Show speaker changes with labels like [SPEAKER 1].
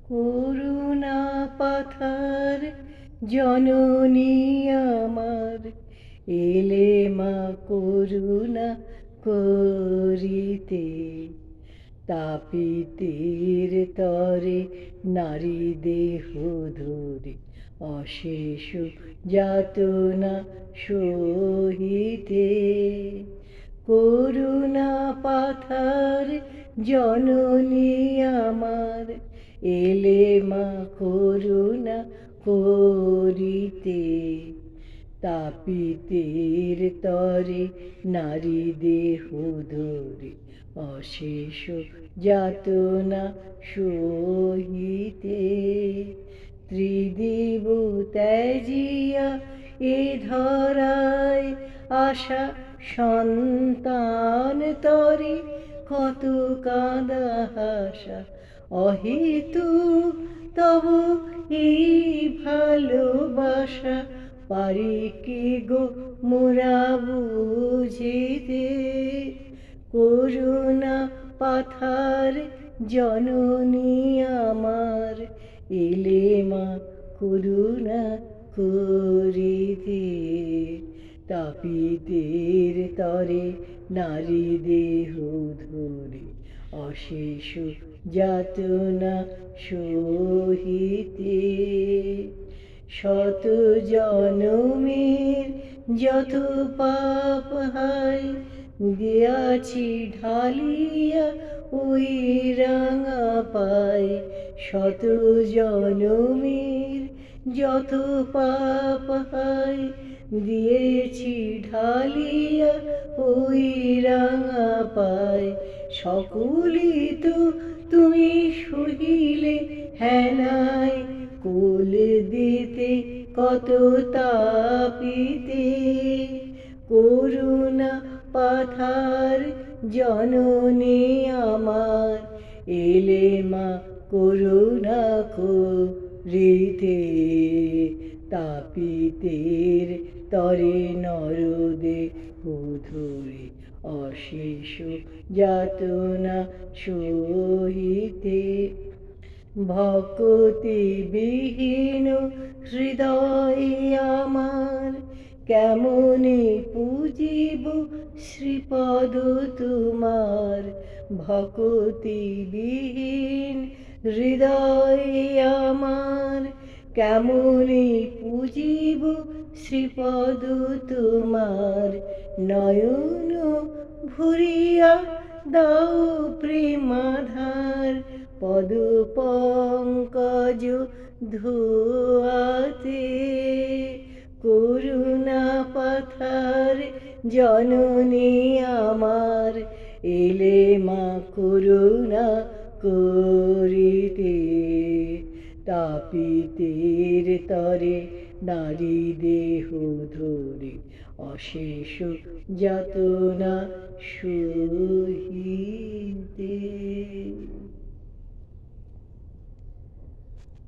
[SPEAKER 1] করুণা পাথার জননী আমার, এলে মা করুণা করিতে। তাপিতের তরে নারী দেহ ধরে, অশেষ যাতনা সহিতে। করুণা পাথার জননী আমার, এলে মা করুণা করিতে। তাপিতের তরে নারী দেহ ধরে, অশেষ যাতনা সহিতে। ত্রিদিব ত্যাজিয়া এ ধরায় আশা সন্তান তরে, কত কাঁদা হাসা অহেতু তব এই ভালোবাসা, পারি কি গো মোরা বুঝিতে। করুণা পাথার জননী আমার, এলে মা করুণা করিতে। তাপিতের তরে নারী দেহ ধরে, অশেষ যাতনা সহিতে। শত জনমের যত পাপ হায়, দিয়াছি ঢালিয়া ওই রাঙা পায়। শত জনমের যত পাপ হায়, দিয়েছি ঢালিয়া ওই রাঙা পায়। সকলই তো তুমি সহিলে হেনায়, কোল দিতে কত তাপিতে। করুণা পাথার জননী আমার, এলে মা করুণা করিতে। তাপিতের তরে নরদেহ ধরে, অশেষ যাতনা সহিতে। ভক্তি বিহীন হৃদয় আমার, কেমনে পুজিব শ্রীপদ তোমার। ভক্তি বিহীন হৃদয় আমার, কেমনে পুজিব শ্রীপদ তোমার। নয়ন ভরিয়া দাও প্রেমাধার, পদ পঙ্কজ ধোয়াতে। করুণা পাথার জননী আমার, এলে মা করুণা করিতে। তাপিতের তরে নারী দেহ ধরে, অশেষ যাতনা সহিতে।